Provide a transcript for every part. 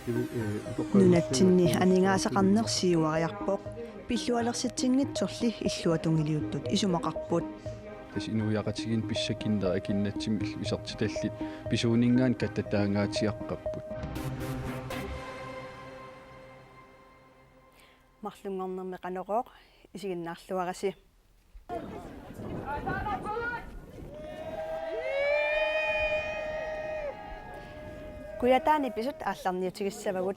нунатсинни анингаасақарнерсиуариарпоқ пиллуалерситсингитсорли иллуатунгилиуттут исумақарпут тас инуяқатигин писсакиндера акиннатсим исартиталлит писуунингаан каттатаангаатиаққаппут марлунгорнерми қанеқоқ исигиннаарлуараси куятаани писут аалларниутигиссавагут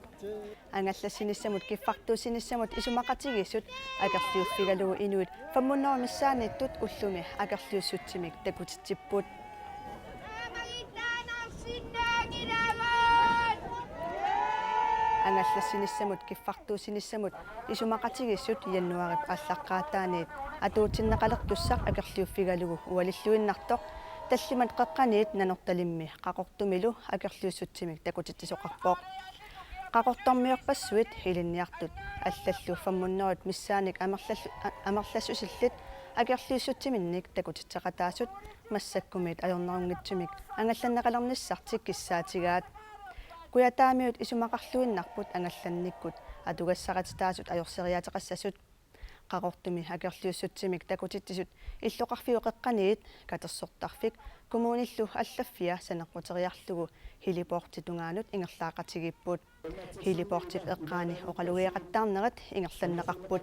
ангаллассиниссамут киффартуусиниссамут исумақатигиссут акерлиуффигалугу инуит фаммуннормиссааниттут уллуми акерлиуссутсимик такутитсиппут ангаллассиниссамут киффартуусиниссамут исумақатигиссут яннуарип ааллаққаатааниит атуутиннеқалертуссақ акерлиуффигалугу уалиллуиннартоқ таллимат қеққаниит нанорталимми қақортумилу акерлиуссутсимик такутитсисоқарпоқ қақортормиорпассуит хилинниартут аллаллу фаммуннерит миссааник амерлассусиллит акерлиуссутсиминник такутитсеқатаасут массаккумит ajornaruнгитсумик ангалланнеқалерниссартик киссаатигаат куятаамиут исумақарлуиннарпут ангалланниккут атугассақатитаасут ajorсериаатеқассасут qaqortumi akerliussutsimik takutittисут иллоқарфиуқеққаниит катерсортарфик коммуниллу аллаффиа санеққутериарлугу хилипортитунгаанут ингерлаақатигиппут хилипортит эққаани оқалугиақаттаарнерат ингерланнеқарпут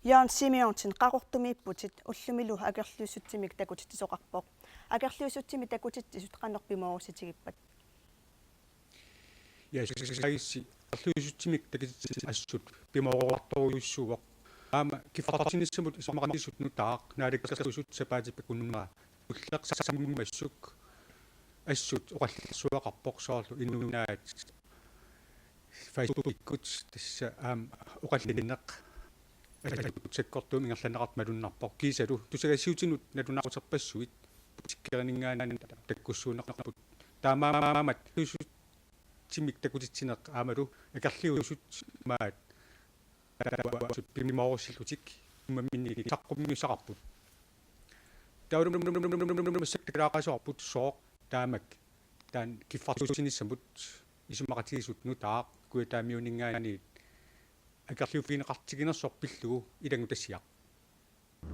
Яан Симеонтин qaqortumiippутит уллумилу акерлиуссутсимик такутиттисоқарпоқ акерлиуссутсими такутиттисут қаннерпимооруситигиппат ясагисси акерлиуссутсимик такутиттисут ассут пимоорторуйуссуувоқ аама киффартарсиниссамут исмақатисут нутаақ нааликкасусут сапаатиппакуннума уллеқсаммассук ассут оқаллассуақарпоқ соорлу иннунаат фейсбукиккут тасса аама оқаллинеқ секкортуум ингерланеқарт малуннарпоқ кисалу тусагасиутинут налунақутерпассуит путиккернингаанан таккуссуунеқарпут таамаамаамат тусут тимик такутитсинеқ аамалу акерлиусут маат пимимоорсиллутик иммаммини таққуммисақарпут тауруммассактаақасоорпут сооқ таамак таан киффартусиниссамут исумақатигисут нутаақ куятаамиунингаани акерлиуффинеқартигинерсор пиллугу илангу тассиақ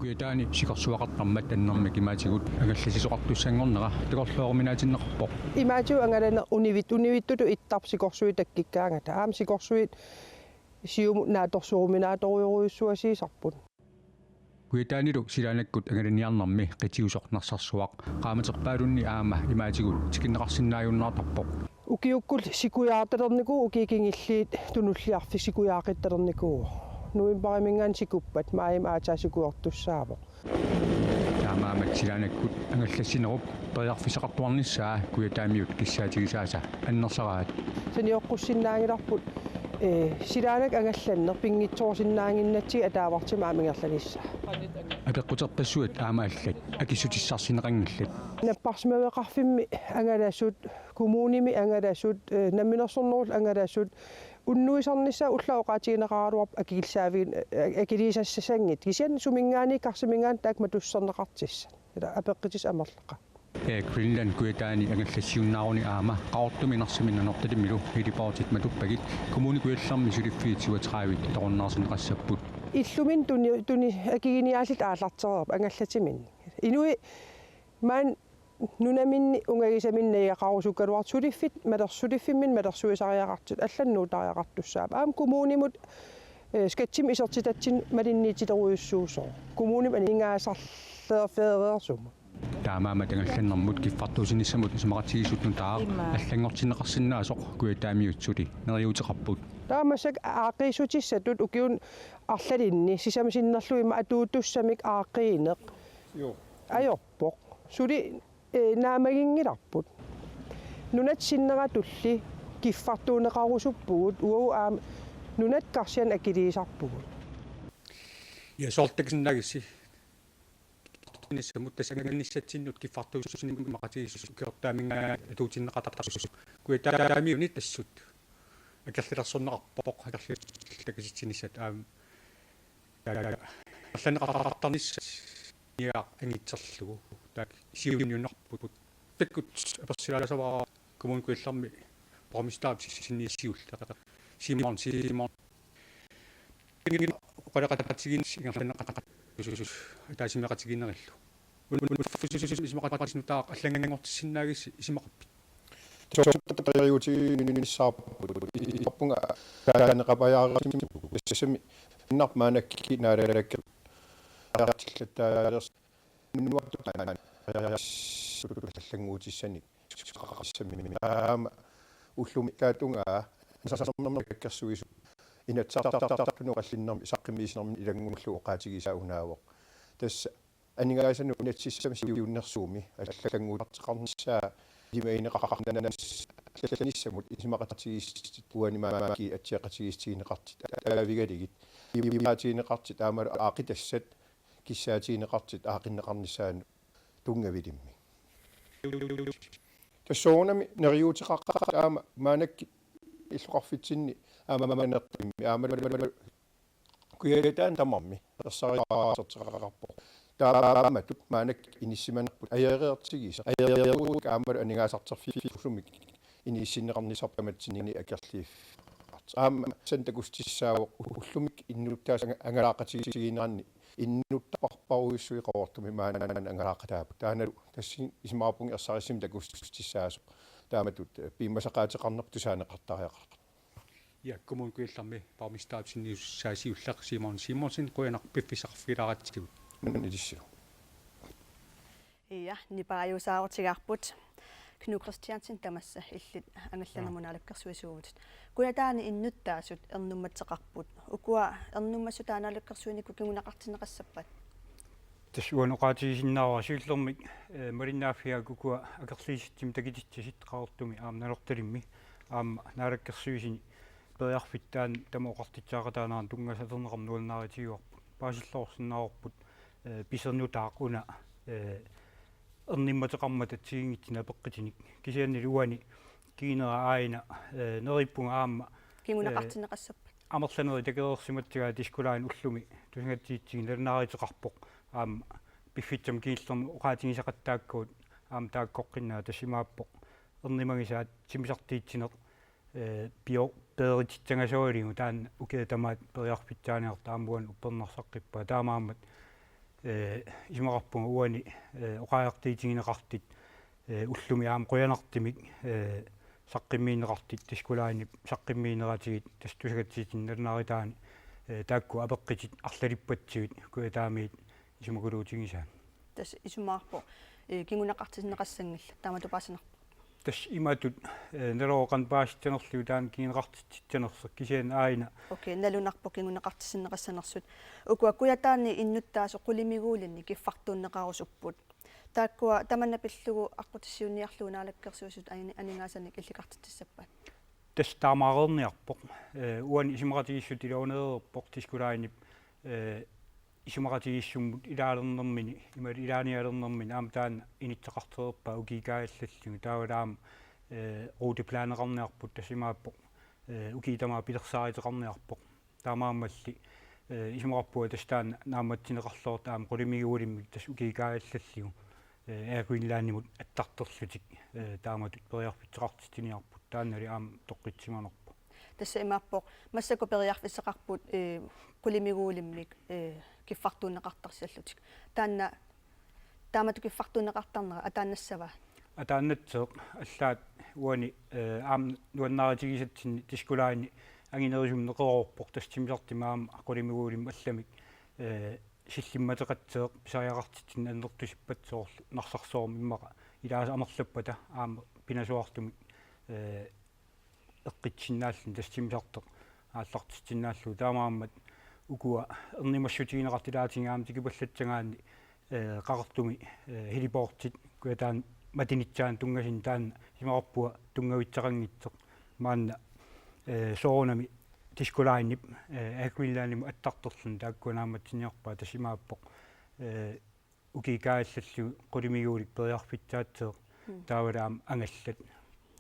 куятаани сикорсуақартармат аннэрми кимаатигут агалласисоқартуссангорнера такорлоорминаатиннеқарпоқ имаатиу ангалана унивиттуту иттарсикорсуи таккиккаангата аам сикорсуит сиумут нааторсууминааторуйоруйуссуасиисарпут куятаанилу силаанаккут агаланиарнарми қатиусорнарсарсуақ qaamaterpaalunni aama imaatigut tikиннеқарсинааюннаартарпоқ укиуккул сикуяарталернику укикингиллиит тунуллиарфи сикуяақитталерникуу нуимпаримингаан сикуппат маим аатаасикуортуссаавоқ таамаамат силаанаккут ангаллассинеруп периарфисақартуарниссаа куятаамиут киссаатигисааса аннерсараат саниоққуссиннаангиларпут силаанак ангалланнер пингитсоорсиннаангиннатси атаавартима амингерланисса апеққутерпассуат аамааллат акиссутиссарсинеқангиллат наппарсимавеқарфимми ангалассут коммуними ангалассут намминерсорнерул ангалассут уннуисарнisса уллаоқаатигинеқаралуарп акигилсаавигин акилисассасангит кисиан сумингаани карсимингаан таак матуссернеқартисса ила апеққитис амерлақа Greenland kuyataani angallassiunnaaruни aama qaortuminarsiminnanortalimmilu hilipaatit matupagit kommuni kuyallarmi suliffiitiuatraavit toqornaarsineqassapput иллумин туни акигиниаалит ааллартерерп ангаллатимин инуи маан нунаминни унгагисаминнаиақарусуккалуарт сулиффит малерсулиффиммин малерсуисариақартут алланнуутариақартуссаап аам коммунимут скатсим исертитатсин малинниитилеруйуссуусоо коммуним анингаасарлеерфеерерсума таамаамат ангалланнэрмут киффартуусинissамут исмақатигисутну таа аллангортинеқарсинаасоқ куятаамиутсули нериутеқарпут таамасак аақиисутиссатут укиун арлалинни сисамисиннерлуима атуутуссамик аақиинеқ ajorpoq suli naamagingilарпут нунат синнератулли киффартуунеқарусуппугут уау аама нунат карсиан акилиисарпугут я сортаксиннагисси нисамут тасаганниссатсиннут киффартуусусинниммақатигиссус киортаамингаа атуутиннеқатартарсус куятаамиуни тассут акерлилерсорнеқарпоқ акерлилакиситсиниссат аама алланеқартарнисса я ангитсерлугу таак сиуниуннарпут таккут аперсилаласаваа коммун куилларми промистаап синниссиулла симон qalaqqatsigin ingerlanneqqa taasimeqatigинериллу исмақатсинутаа аллангангортиссиннаагисси исимақаппит триутиинissаарпунга таанеқапаяарисими сами иннармаанакки наалалакки артиллаттаалерс нуаттуаан аллангуутиссани сами аама уллуми таатунгаа сасарнэрмаккерсуису инатсартартартартуну қаллиннэрми саққимииснэрми илангунлу оқаатигисаа унаавоқ тасса анигаасану инатсиссами сиуннэрсууми аллангуутартеқарниссаа лимаинеқарнанас алланиссамут исмақатигис уанимааки атсиақатигистиинеқартит аавигалигит ивиаатиинеқартит аама аақитассат киссаатиинеқартит аақиннеқарнissaanu тунгавилимми тассоонами нериутеқаққа аама маанакки иллоқарфитсинни аамаманертимми аамалу куятаан тамарми тассариаасертеқарпо тааматут маанак иниссиманерпут аяереертигиса аяерук аамалу анигаасартерфиффусумик иниссиннеқарнисарпаматсинини акерлииф аама сантакустиссаавоқ уллумик иннуттаас ангалаақатигинеранни иннуттапарпаруйуссуи қовортуми маанан ангалаақатаапу тааналу тассин исмаарпунги ерсарисим такустиссаасо тааматут пиммасақаатеқарнер тусаанеқартариақар ja kommunen kuillarmi pamistap sinniussаасиуллақ симонсин қуянақ пиффисақфиларатсигу нидиссу Ja, niparajusaarutigarput Knu Christiansen tamassa illit angallanamунaalakkersuisuuvut. Kuyataani innuttaasut ernummatseqarput. Ukua ernummassutaanaalakkersuunikku kimunaqartineqassappat. тасуанеқаатигисиннаава сиуллермик маринааффиагукуа акерлииситсим такититсисит qaartumi аамналорталимми аама наалаккерсуисини периарфиттаан тамоқартитсаақатаанаар тунгасатернеқарнуалнааритигуарпут паасиллоорсиннаарпут писернутаақуна эрнимматеқармататсигингитсина пеққитиник кисианни луани кинера аина нериппунга аама Kimunaqartineqassappat. амерланери такеерсиматсигаа тискулаан уллуми тусангатсиитсигин лернааритеқарпоқ аама пиффитсам кииллерми оқаатигисақаттааккуут аама тааккоққиннаа тасимааппоқ эрнимагисаат симисартиитсинеқ био перитсангасуалигу таан укеатамаат периарфитсааниар таамуан уппернарсаққиппаа таамаамат исмақарпунга уани оқааяқтиитигинеқартит уллуми аама қуянартимик саққиммиинеқартит тискулаани саққиммиинератигит тастусагатсиитин налнааритаани таакку апеққитит арлалиппатсигит куятаамиит исумакулуутигисаа Tas isumaarpo kimunaqartineqassangilla taamatupaasiner. тас иматут нелооқан пааситсанерлу таан кинеқартитсанерсақ кисиан аина Okay, nalunarpo kimunaqartisinneqassanersut. Ukua kuyataani innuttaaso qulimiguulinni kiffartuunneqarusupput. Taakkua tamannapillugu aqutissiuniarluunaalakkersuusut aningaasani illiqartitissappat. тас таамаарерниарпоқ уани исимақатигиссут илаунеерпоқ тискулаанип исимақатигиссуммут илаалернэрмини имали илааниалернэрмини аама таан инитсеқартерерпаа укикааллаллугу таавалаама руутиплаанеқарниарпут тасимааппоқ укитамаа пилерсааритеқарниарпоқ таамаамалли исимақарпуа тастаан нааматсинеқарлуорт аама қулимигуулиммик тас укикааллаллугу эакуинлаанимут аттартерлутик тааматут периарфитсеқартитиниарпут тааннали аама тоққитсиманерпо Tassa imaappoq massako periarfisseqarput qulimiguulimmik kiffartuunneqartarsiallutik. Taanna taamatu kiffartuunneqartarnera ataannassava. атааннатсеэк аллаат уани аам нуаннааритигисатсинни тискулаани агинерисум неқерорпоқ тассимисартима аама ақулимигуулим алламик силлимматеқатсеэк писариақартитсин аннертусиппатсоорлу нарсарсоорм иммақа илааса амерлаппата аама пинасуартумик эққитсиннааллун тассимисартеқ ааллартитсиннааллу таамааммат укуа эрнимассутигинеқартилаатингаама тикипаллатсагаани қақартуми хилипоортит куятаан матинитсаан тунгасин таан симақарпуа тунгавитсақангитсеқ маанна соонами тискулааннип аквиллааниму аттартерлун тааккунааматсиниарпаа тасимааппоқ укикааллаллу қулимигуулик периарфитсаатсеэқ таавалаам ангаллат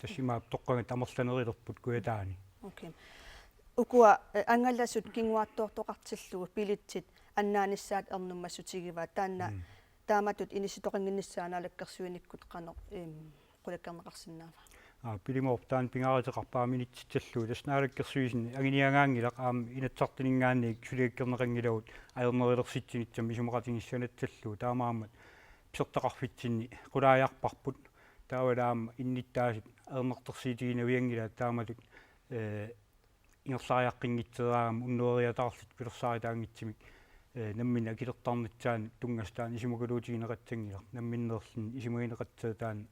тасимаап тоққагат амерланерилерпут куятаани. Okay. Ukua angallasut kinguattoortoqartillugu pilitsit annaanissaat ernummassutigiva taanna taamatut inisitoqinginnissaanaalakkersuinikkut qano qulakkerneqarsinnaava. пилимоортаан пингааритеқарпааминитсиллуу таснаалеккерсуисни агиниагаангилақ инатсартинингаанник сулиаккернеқангилавут аернерилерситсинитсам исумақатингиссанатсаллуу таамаамат писертақарфитсинни қулааяарпарпут таавалаама инниттаасит аернертерсиитигинавиангила тааматут ингерлаариаққингитсераама уннуариатаарлит пилерсааритаангитсимик наммина акилертарнитсаан тунгастаан исумакулуутигинеқатсангилар намминнерлин исумагинеқатсаатаан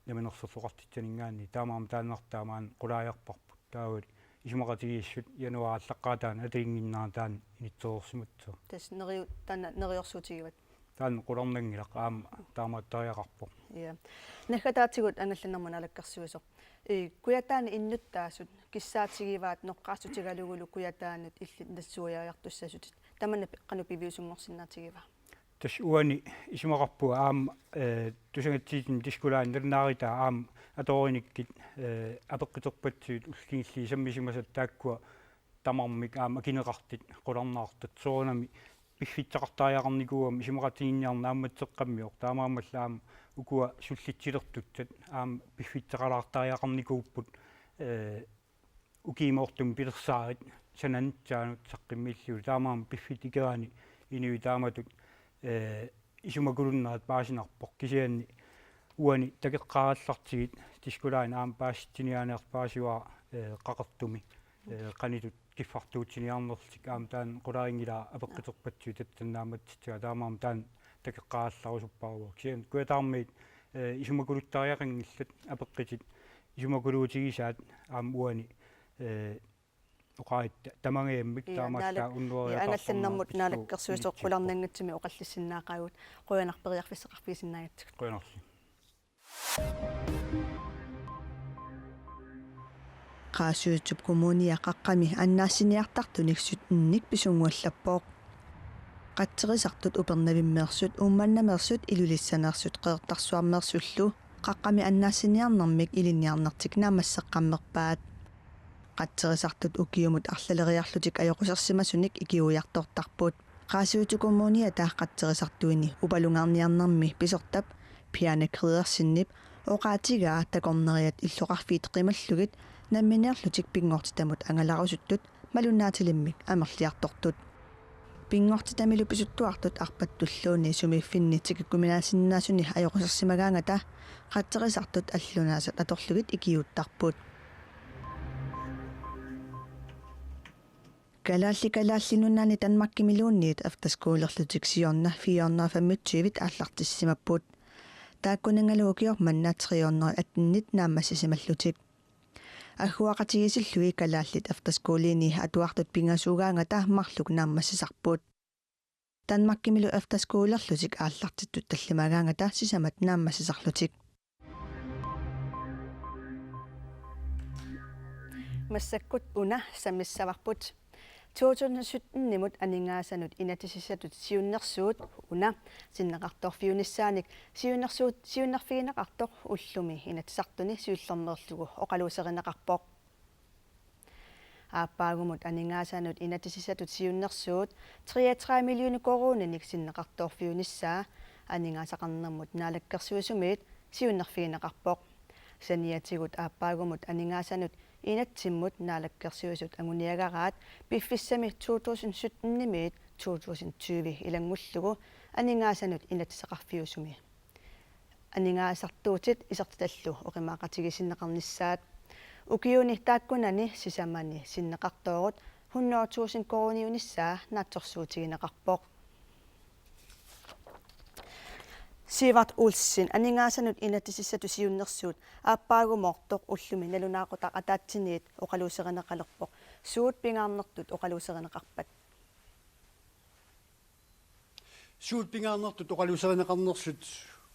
наминерсерлуқартитсанингаанни таамаама тааннартаамаан қулааяарпарпут таавали исумақатигииссут януааллаққаатаан атингиннаатаан инитсерерсиматсо тас нериу тана нериорсуутигиват таан қуларнангилақ аама таамааттариақарпо я нахатаатигут ангалланермуна алаккарсуисо куятаани иннуттаасут киссаатигиваат ноққаасутигалугулу куятаанут иллит нассуяаяртуссасут тамана қану пивиусумморсиннаатигива тас уани исумақарпуа аама тусангатсиитин дискулаан нернаарита аама аториниккит апеққитерпатсуут уллингилли саммисимасат тааккуа тамармик аама кинеқартит қуларнаартат соонами пиффитсақартариақарникуам исумақатигинниарна ааматсеққаммиор таамаамаллаама укуа суллитсилертутсат аама пиффитсақалаартариақарникууппут укимоортум пилерсаарит сананитсаанут саққиммиллуу таамаама пиффитикерани инуи тааматут исумакулуннаат паасинарпоқ кисианни уани такеққараллартигит тискулаан аама паасситсиниаанеар паасиуаа қақертуми қанитут киффартуутсиниарнерлик аама таан қуларингила апеққитерпатсуу таттаннааматситсага таамаама таан такеққаралларусуппаруа кисиан куятаармиит исумакулуттариақангиллат апеққитит исумакулуутигисаат аама уани оқаит тамангеэммик таамааллаа уннуариатаа ангалланнэрмут наалаккерсуисоққуларнангатсими оқаллиссиннаақагут қуянарпериарфиссеқарфисиннаатсик қуянарси qaasuutup kommunia qaqqami annaassiniartartunikssut innik pisungguallappoq qatterisartut upernavimmeersut uummannameersut ilulissaneersut qeertarsuarmeersullu qaqqami annaassiniarnermik ilinniarnertik naamasseqqammerpaat qatterisartut ukiumut arlaleriarlutik ajoqusерсимасуник ikiujartortarput qaasuutu kommunia taaqatterisartuini upalungarniarnermi pisortap pianakridersinnip oqaatigaa takorneriat illoqarfiit qimallugit намминеерлутик пингортитамут ангаларусуттут малуннаатилиммик амерлиарторtut пингортитамилу писуттуартут арпаттуллууни сумиффиннитик куминаасиннаасуни аёқусерсимагаангата қаттерисартут аллунаасат аторлугит икиуттарпут калааллинуннаани танмаккимилуунниит афтаскуулерлутик сиорна 425 ааллартиссимаппут тааккунангалуукиор маннаатриорнери атннит наамассисималлутик агуақатигисиллуи калааллит афтаскуулини атуартут пингасуугаангата марлук нааммассисарпут танмаккимилу афтаскуулерлутик ааллартиттут таллимагаангата сисамат нааммассисарлутик массаккут уна саммиссаварпут 2017-нимут анингаасанут инатисиссатут сиуннерсуут уна синнеқарторфиунissaаник сиуннерфигинеқартор уллуми инатсартуни сиуллернерлугу оқалуусеринеқарпоқ ааппаагумут анингаасанут инатисиссатут сиуннерсуут 33 миллиуни корунаник синнеқарторфиунissaа анингаасақарнермут наалаккерсуисумиит сиуннерфигинеқарпоқ саниатигут ааппаагумут анингаасанут инатсиммут наалаккерсуисут агуниагараат пиффиссами 2017-нимиит 2020 илангуллугу анингаасанут инатсеқарфиусуми анингаасартуутит исерталлу оқимаақатигисиннеқарнissaат укиуни тааккунани сисамани синнеқартоорут 100,000 коруниунissaа наатсорсуутигинеқарпоқ Sivart Olsen анингаасанут инатисиссату сиуннерсуут ааппаагумоортоқ уллуми налунаақутақ атаатсиниит оқалуусеринеқалерпоқ суут пингаарнертут оқалуусеринеқарпат суут пингаарнертут оқалуусеринеқарнерсут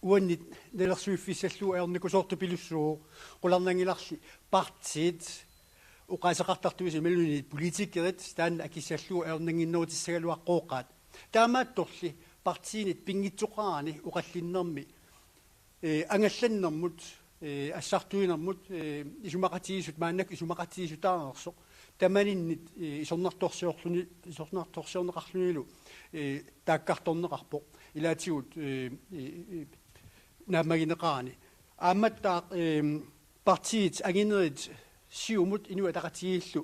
уаннит налерсуиффиссаллуу аерникусоорту пилуссуу қуларнангиларси партиит уқаасеқартартуиси мелунит политикерит таанна акиссаллуу аернангиннуутиссагалуаққооқаат таамаатторли партиинит пингитсоқарани уқаллиннэрми ангалланнэрмут ассартуинэрмут исумақатигисут мааннак исумақатигисутаарнерсоқ таманиннит исорнарторсиорнеқарлунилу тааккарторнеқарпоқ илаатигут наамагинеқарани ааматтаа partiet anginerit siumut inuataqatigiillu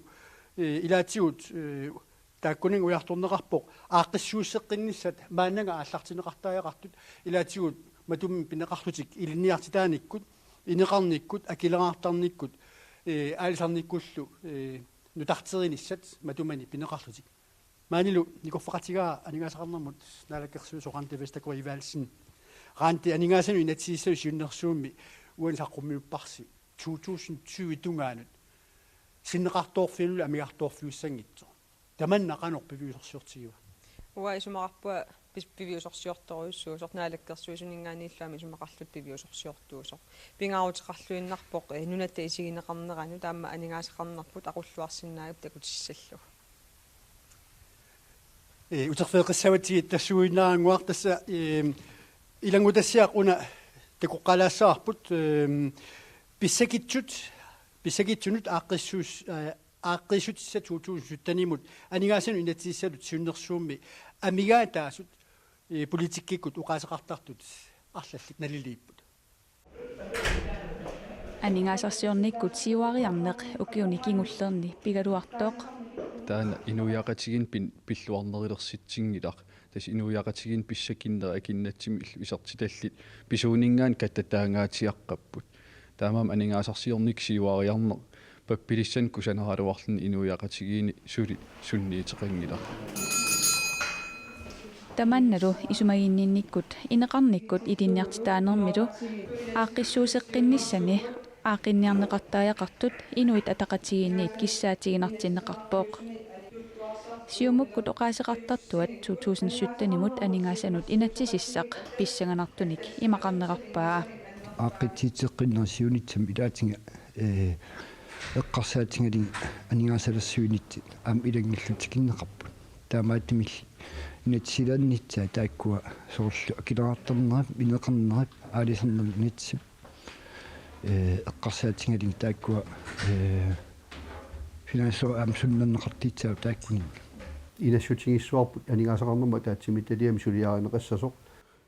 ilaatigut taakkuning ujartorneqarpoq aaqqissuusseqqinissat maannanga aallartineqartaajaqartut ilaatigut matum pineqarlutik iliniartitaaниkkut ineqarnikkut akileraartarnikkut аалисарниккуллу нутартеринissat матумани пинеқарлутик маанилу никорфақатигаа анигаасақарнэрмут наалаккерсуу соқантивестакуа иваалсин раанти анигаасану инатсииссау сиуннерсуумми уансаққуммиуппарси 2020 тунгаанут синнеқарторфиулу амиарторфиуссангитсо таманна қанор пивиусорсиортигива уа исумақарпуа пивиусорсиорторуйссуу сорнаалаккерсуисунингааниллаами исумақарлут пивиусорсиортуусо пингаарутеқарлуиннарпоқ нунатта исигинеқарнерану таама анигаасақарнарпут ақуллуарсинаагап такутиссаллу утерфеэқиссаватигит тассуиннаангуартасса илангутассиақ уна такоққалаассаарпут писсакитсунут ааққиссутисса 2017 анигаасану инатсииссалут сиуннерсуумми амигаатаасут политиккиккут уқаасеқартартут арлаллик налилииппут анигаасарсиорниккут сиуариарнеқ укиуни кингуллерни пигалуартоқ таана инуяақатигин пиллуарнерилерситсингилақ тас инуяақатигин писсакиннера акиннатсими исертиталлит писуунингаан каттатаангаатиаққаппут таамаам анигаасарсиорник сиуариарнеқ паппилиссан кусанералуарлни инуяақатигиини сули сунниитеқангилақ таманналу исумагиннинниккут инеқарниккут илинниартитаанермилу ааққиссуусеққинниссани аақинниарнеқартааяқартут инуит атақатигинниит киссаатигинартиннеқарпооқ сиумуккут оқаасеқартартуат 2017-нимут анигаасанут инатсисиссақ писсаганартуник имақарнеқарпаа ааққитсиитеққиннерсиунитсам илаатинга эққарсаатингалин анигаасалерсуинит аам илангиллутикиннеқарпут таамаатимилли нитсиланнитсаа тааккуа соорлу акилаартарнерап инеқарнерап аалисернернитсип эққарсаатингалин тааккуа финансо амсуннернеқартитсаа тааккуин инасутигиссуарпут анигаасақарнерма таатсимитталиами сулиааринеқассасоқ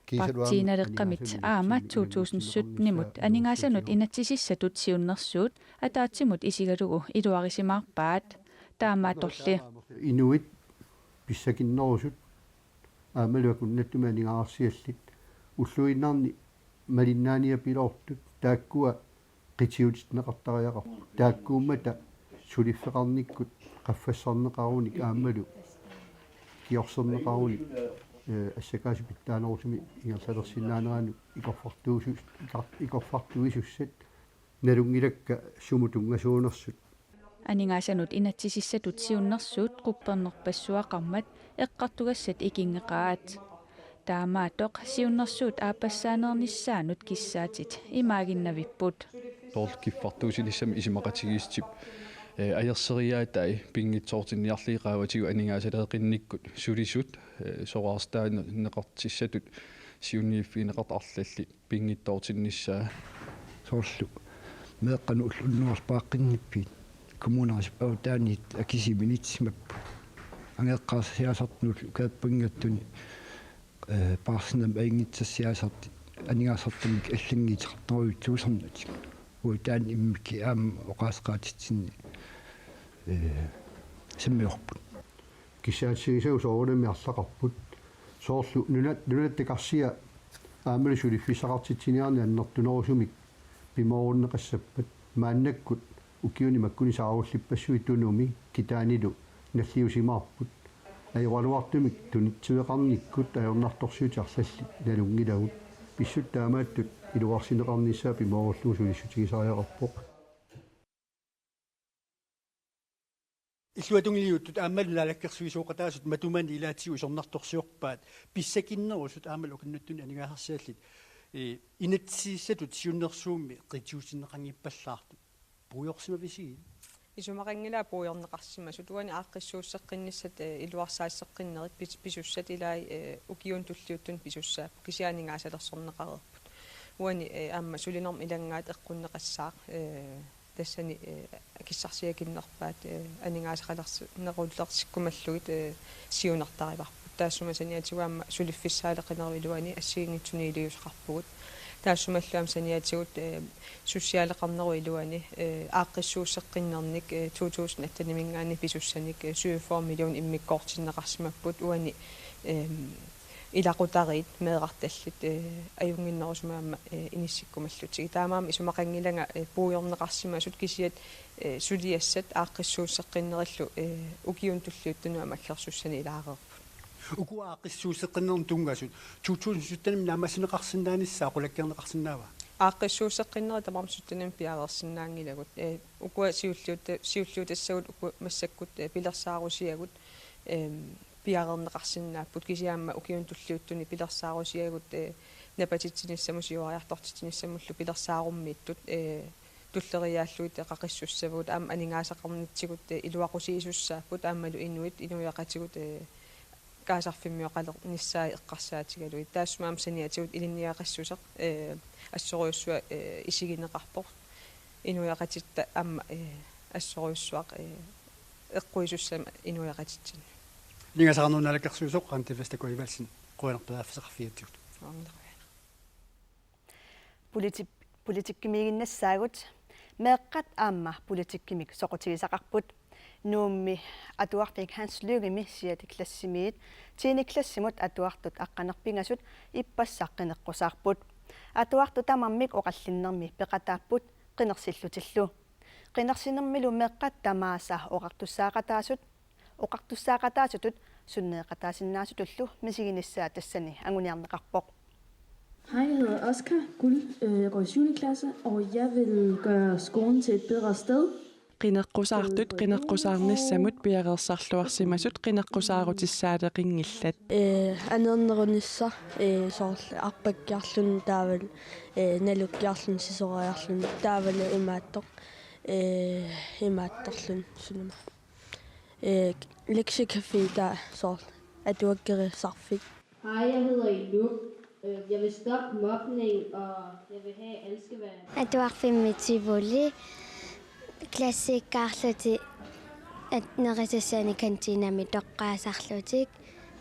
партииналеққамит аама 2017-нимут анигаасанут инатсисиссатут сиуннерсуут атаатсимут исигалугу илуарисимаарпаат таамааторли инуит писсакиннерусут аамалуакуннаттума анигаарсиаллит уллуиннарни малиннаания пилоортут тааккуа qitiutitneqartariaqar taakkuummata sulifфеqarnikkut qaffasserneqarunik aammalu kiorserneqarunik ассакааси питтаанерусими ингерсалерсиннаанерану икорфартуисуссат налунгилакка сумутунгасуунерсут анигаасанут инатсисиссатут сиуннерсуут quppernerpassuaqarmat эққартугассат икингеқаат таамаатоқ сиуннерсуут аапассаанернissaанут киссаатит имаагиннавиппут тоолкиффартуусилиссами исимақатигиистип аерсериаатай пингитсоортинниарлииқааватигу анигаасалеэқинниккут сулисут сораарстаан неқартиссатут сиуннииффинеқартарлалли пингиттоортинниссаа соорлу меэққану уллуннуарпааққинниппит коммунаарис аутаанит акисиминитсимаппу ангеққарсиасартнул кааппангаттуни парснам аингитсассиасарти анигаасартамик аллангиитеқарторуйутсуусарнатик уутаан иммики аама оқаасеқаатитсинни симмиорпут кисаатсигисагу соорнами арлақарпут соорлу нунаттакарсиа аамали сулиффисақартитсиниарни аннертунерусумик пимоорнеқассаппат мааннаккут укиуни маккуни сааруллиппассуи тунуми китаанилу наллиусимаарпут аёралуартумик тунитсуеқарниккут аёрнарторсуутиарлалли налунгилагут писсут таамааттут илуарсинеқарниссаа пимооруллуу сулиссутигисариақарпоқ иллуатунгилиуттут ааммалу налаккерсуисооқатаасут матумани илаатигу исорнарторсиорпаат писсакиннерусут аамалу окиннаттуни анигаасарсиаллит инатсииссатут сиуннерсуумми qitiutinneqangippallаарту пуйорсимависиги исумақангила пуйорнеқарсимасу туани ааққиссууссеққинниссат илуарсаассеққиннерит писуссат илаи укиун туллиуттун писуссаа кисианигаасалерсорнеқарерпут уани аама сулинерм илангаат эққуннеқассаақ тассани киссарсиакиннерпаат анигаасақалернеруллерсиккумаллугит сиунартариварпут таассума саниатигуамма сулиффиссаалеқинервилуани ассигингитсуни илиусақарпугут таассумаллуам саниатигут сусиалеқарнеру илуани ааққиссуусеққиннерник 2018 писуссаник 47 миллион иммиккоортиннеқарсимаппут уани илақутарит меэқарталлит аюнгиннерусумаама иниссиккумаллутиги таамаама исумақангиланга пууйорнеқарсимасут кисиат сулиассат ааққиссуусеққиннериллу укиун туллиуттунуа маллерсуссани илаарерпут Ukua qissuuseqqinnerun tungasut 2017 naamasinneqarsinnaanissaa qulakkerneqarsinnaava. ааққиссуусеққиннери тамармсуттунам пиаарерсинаангилагут укуа сиуллуутассагут уку массаккут пилерсаарусиагут пиаарернеқарсинааппут кисиаама укиун туллиуттуни пилерсаарусиагут напатитсиниссаму сиуариарторtitсиниссамуллу пилерсааруммииттут туллериааллуит қақиссуссавут аама анингаасақарнитсигут илуақусиисуссааппут аамалу инуит инуяқатигут kaasarfimmiоqaler nissaai eqqarsaatigalu taassumam saniatигут илинниақассусеq ассориуссуа исигинеқарпор инуяқатитта аама ассориуссуақ эққуисуссама инуяқатитсин Lingasarnuunalakkersuusoq qantivastakуивалсин quanerpelaaffisaqarfiatigut. Politikkimiginnassaagut meeqqat aamma politikkimik soqutigisaqarput nuummi atuartik Hans Lyngemi siat klassimiit tiini klassimut atuartut aqqanerpingasut ippassaqqineqqusarput atuartu tamarmik oqallinnermi peqataapput qinersillutillu qinersinermilu meeqqat tamaasa oqartussaaqataasutut sunneeqataasinnaasutullu misiginissaa tassani anguniarneqarpoq. Hej, jeg hedder Oscar Guld. Jeg går i 7. klasse, og jeg vil gøre skolen til et bedre sted. Qinneqqusartut qinneqqusarnissamut piareersarluarsimasut qinneqqusaarutissaaleqingillat anernerunissa soorl arpakkiarlun taaval nalukkiarlun sisoriarlun taaval imaattorlun sunuma lektiecafé der soorl atuakkerisarfik. Hej, jeg hedder Iluk. Jeg vil stoppe mobning, og jeg vil have, at alle skal være... Atuarfimmitivoli klassikkaarluti nerissani kantinami toqqaasarlutik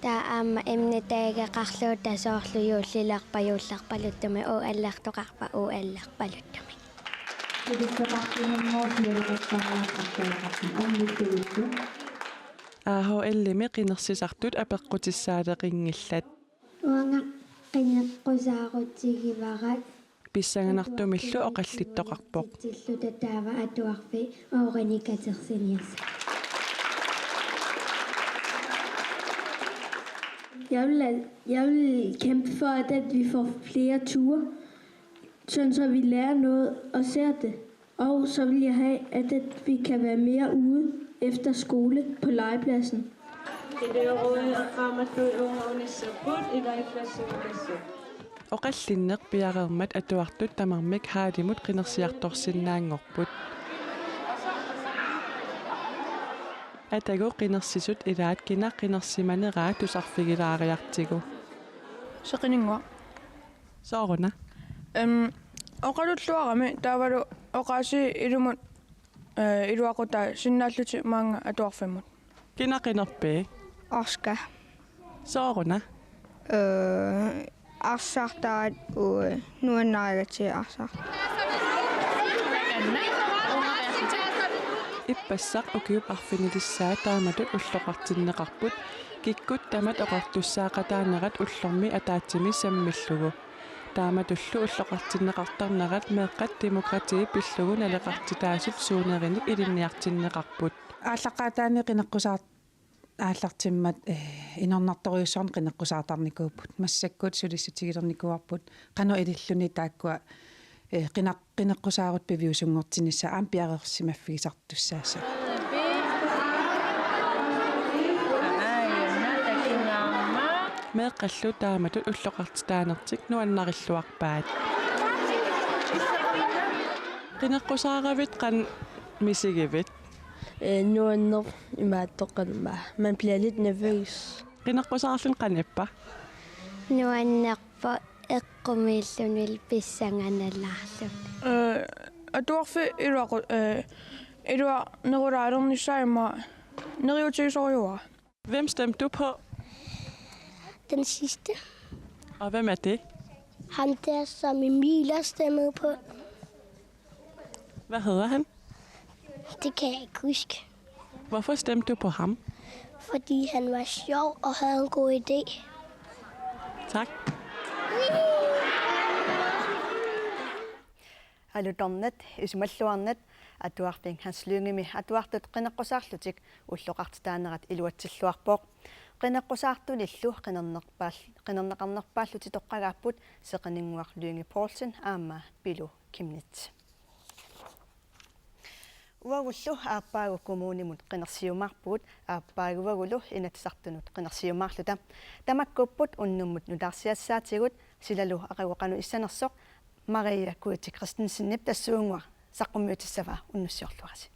taa aama emnetaageqarluut tasoorluyuullilerpajuullarpaluttumi allartoqarpa allarpaluttumi AHL-mi qinersisartut apeqqutissaadeqingillat uanga qinneqqusaarutsigivarat pissanganartumillu oqallittoqarpoq tilluta taava atuarfi oornikatersinias. Jeg vil kæmpe for, at vi får flere ture, sådan så vi lærer noget og ser det. Og så vil jeg have, at vi kan være mere ude efter skole på legepladsen. Oqallinneq piareermat atuartut tamarmik haalimut qinersiartorsinnaangorput atago qinersisut ilaat qinersimaneraa tusarfigilaariartigu seqiningua sooruna oqalulluarami taavalu oqaasi ilumut iluaquta sinnaalluti maanga atuarfimmut kinaqinerpii Oscar sooruna Arsartaat nuannaagati arsart ippassaq ukiup arfinilissaa taamatut ulloqartinneqarput kikkut tamat oqartussaaqataanerat ullormi ataatsimi sammillugu taamatullu ulloqartinneqartarnerat meeqqat demokratii pillugu naleqartitaasut suunerinik ilinniartinneqarput ааллаққатаани қинеққусаат ааллартиммат инорнарториуссорн қинеққусаатарникууппут массаккут сулиссутигилерникуарпут қано илиллуни тааккуа қинеққусаарут пивиусунгортинисса аам пиарерсимаффигисартуссааса meeqqallu taamatut ulloqartitaanertik nuannarилluarpaat qinеққусааравит qan misigivit Nuanner imaattoqanma. Man bliver lidt nervøs. Qinneqqusarlun qanippa? Nuannerpa eqqumillunil pissanganallarlun. Atuarfi ilua nerulaalernissaima neriutigisoriua. Hvem stemte du på? Den sidste. Og hvem er det? Ham der, som Emilia stemmede på. Hvad hedder han? Det kan jeg ikke huske. Hvorfor stemte du på ham? Fordi han var sjov og havde en god idé. Tak. Алутарнат исумаллуарнат атуарпин ханслунгими атуартут qinaqqusaarlutik уллоqartitaanеrat илуатсиллуарпоq qinaqqusaartunillu qinernaqarnerpaalluti toqqagaapпут seqaninguarluungi Paulsen аама пилу кимнит уагуллу ааппаагу коммунимут qinерсиумаарпут ааппаагувагулу инатсартунут qinерсиумаарлута тамаккуппут уннуммут нутаарсиассаатигут силалу акагоqanu иссанерсоq Maria Kuiti Christensen tassуungua saqqummiutissava unnussiorluasi